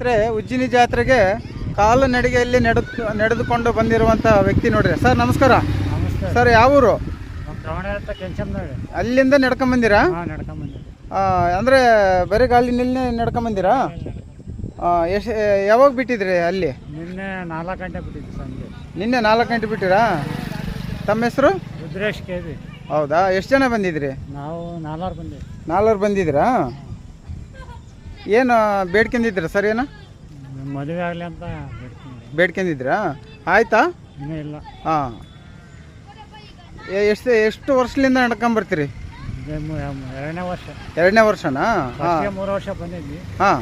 ಸ್ನೇಹಿತರೆ, ಉಜ್ಜಿನಿ ಜಾತ್ರೆಗೆ ಕಾಲು ನಡಿಗೆಯಲ್ಲಿ ನಡೆದುಕೊಂಡು ಬಂದಿರುವಂಥ ವ್ಯಕ್ತಿ ನೋಡ್ರಿ. ಸರ್ ನಮಸ್ಕಾರ. ನಮಸ್ತೆ ಸರ್ ಯಾವ ಊರು? ಅಲ್ಲಿಂದ ನಡ್ಕೊಂಬಂದಿರಾ? ಅಂದರೆ ಬರೀ ಗಾಲಿನಲ್ಲಿ ನಡ್ಕೊಂಬಂದಿರಾ? ಎಷ್ಟು ಯಾವಾಗ ಬಿಟ್ಟಿದ್ರಿ ಅಲ್ಲಿ? ನಿನ್ನೆ 4 ಗಂಟೆ ಬಿಟ್ಟಿದ್ವಿ ಸಂಜೆ. ನಿನ್ನೆ 4 ಗಂಟೆ ಬಿಟ್ಟಿರಾ? ತಮ್ಮ ಹೆಸರು? ರುದ್ರೇಶ್ ಕೆವಿ. ಹೌದಾ, ಎಷ್ಟು ಜನ ಬಂದಿದ್ರಿ? ನಾವು 4 ಬಂದಿದ್ವಿ. 4 ಬಂದಿದ್ರಾ? ಏನು ಬೇಡ್ಕೊಂಡಿದ್ದೀರಾ ಸರ್? ಏನು ಮದುವೆ ಆಗಲಿ ಅಂತ ಬೇಡ್ಕೊಂಡಿದ್ರಾ? ಆಯ್ತಾ? ಇನ್ನೂ ಇಲ್ಲ. ಹಾಂ, ಎಷ್ಟು ವರ್ಷದಿಂದ ನಡ್ಕೊಂಬರ್ತೀರಿ? 2ನೇ ವರ್ಷ. 2ನೇ ವರ್ಷನಾ? ಹಾಂ, 3 ವರ್ಷ ಬಂದಿದ್ವಿ. ಹಾಂ,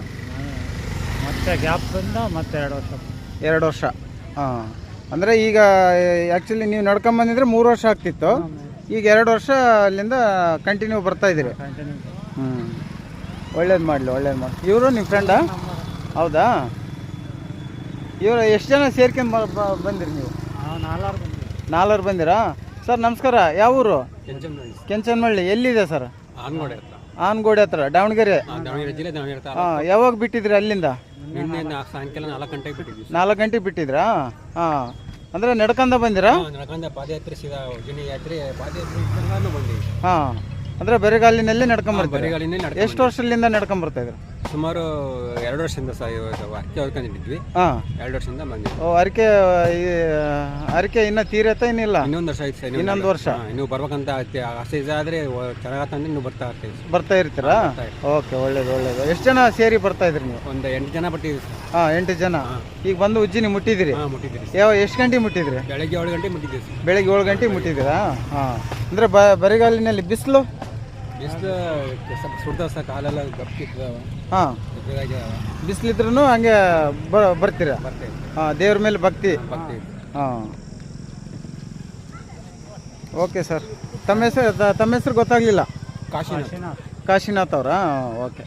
ಮತ್ತೆ ಗ್ಯಾಪ್ ಬಂದು ಮತ್ತೆ 2 ವರ್ಷ. 2 ವರ್ಷ. ಹಾಂ, ಅಂದರೆ ಈಗ ಆ್ಯಕ್ಚುಲಿ ನೀವು ನಡ್ಕೊಂಬಂದಿದ್ರೆ 3 ವರ್ಷ ಆಗ್ತಿತ್ತು. ಈಗ 2 ವರ್ಷ ಅಲ್ಲಿಂದ ಕಂಟಿನ್ಯೂ ಬರ್ತಾಯಿದ್ದೀರಿ. ಕಂಟಿನ್ಯೂ. ಒಳ್ಳೇದು ಮಾಡಲಿ. ಇವರು ನಿಮ್ಮ ಫ್ರೆಂಡಾ? ಹೌದಾ? ಇವರು ಎಷ್ಟು ಜನ ಸೇರ್ಕೊಂಡು ಬಂದಿರಿ ನೀವು? ನಾವು 4 ಬಂದಿದ್ವಿ. 4 ಬಂದಿರಾ? ಸರ್ ನಮಸ್ಕಾರ. ಯಾವ ಊರು? ಕೆಂಚನಮಳ್ಳಿ. ಎಲ್ಲಿದೆ ಸರ್? ಆನಗೋಡೆ ಹತ್ರ, ದಾವಣಗೆರೆ. ಹಾಂ, ಯಾವಾಗ ಬಿಟ್ಟಿದ್ರಿ ಅಲ್ಲಿಂದ? ಸಾಯಂಕಾಲ 4 ಗಂಟೆಗೆ ಬಿಟ್ಟಿದ್ವಿ. 4 ಗಂಟೆಗೆ ಬಿಟ್ಟಿದ್ರಾ? ಹಾಂ, ಅಂದರೆ ನಡ್ಕೊಂಡ ಬಂದಿರಾ? ಪಾದಯಾತ್ರೆ ಸೀದಾ ಉಜ್ಜಿನಿ ಯಾತ್ರೆ ಪಾದಯಾತ್ರೆ ಬಂದಿವಿ. ಹಾಂ, ಅಂದರೆ ಬರಿಗಾಲಿನಲ್ಲಿ ನಡ್ಕೊಂಬರ್ತೀರಿ? ಬರಿಗಾಲಿನಲ್ಲಿ ಎಷ್ಟು ವರ್ಷದಿಂದ ನಡ್ಕೊಂಬರ್ತಾಯಿದ್ರು? ಸುಮಾರು 2 ವರ್ಷದಿಂದ ಅರ್ಕೆ ಹೊರ್ಕೊಂಡಿದ್ವಿ. ಹಾಂ, 2 ವರ್ಷದಿಂದ ಬಂದಿದ್ವಿ. ಓ, ಅರಿಕೆ ಇನ್ನೂ ತೀರತ್ತಾ? ಇನ್ನಿಲ್ಲ, ಇನ್ನೊಂದು ವರ್ಷ ಆಯ್ತು ಸರ್. ಇನ್ನೊಂದು ವರ್ಷ. ನೀವು ಬರ್ಬೇಕಂತ ಆಸೆ ಇದಾದ್ರೆ ಚೆನ್ನಾಗತ್ತಂದ್ರೆ ನೀವು ಬರ್ತಾ ಇರ್ತೀರಾ? ಓಕೆ, ಒಳ್ಳೇದು. ಎಷ್ಟು ಜನ ಸೇರಿ ಬರ್ತಾ ಇದ್ರಿ ನೀವು? ಒಂದು 8 ಜನ ಬಿಟ್ಟಿದ್ವಿ ಸರ್. ಹಾಂ, 8 ಜನ. ಈಗ ಬಂದು ಉಜ್ಜಿನಿ ಮುಟ್ಟಿದ್ದೀರಿ? ಮುಟ್ಟಿದ್ದೀರಿ. ಎಷ್ಟು ಗಂಟೆಗೆ ಮುಟ್ಟಿದ್ರಿ? ಬೆಳಗ್ಗೆ 7 ಗಂಟೆಗೆ ಮುಟ್ಟಿದ್ದೀವಿ ಸರ್. ಬೆಳಗ್ಗೆ 7 ಗಂಟೆಗೆ ಮುಟ್ಟಿದ್ದೀರಾ? ಹಾಂ, ಅಂದರೆ ಬರಿಗಾಲಿನಲ್ಲಿ ಬಿಸಿಲು ಸ್ವಲ್ಪ ಸುಡ್ತಾವ ಸರ್, ಕಾಲೆಲ್ಲ ಗಪ್ಪಿತ್ತು. ಹಾಂ, ಬಿಸಿಲಿದ್ರೂ ಹಂಗೆ ಬರ್ತೀರಾ? ಹಾಂ, ದೇವ್ರ ಮೇಲೆ ಭಕ್ತಿ. ಹಾಂ, ಓಕೆ ಸರ್. ತಮ್ಮ ಹೆಸರು ಗೊತ್ತಾಗಲಿಲ್ಲ? ಕಾಶಿನಾಥ್. ಕಾಶಿನಾಥ್ ಅವರಾ? ಓಕೆ.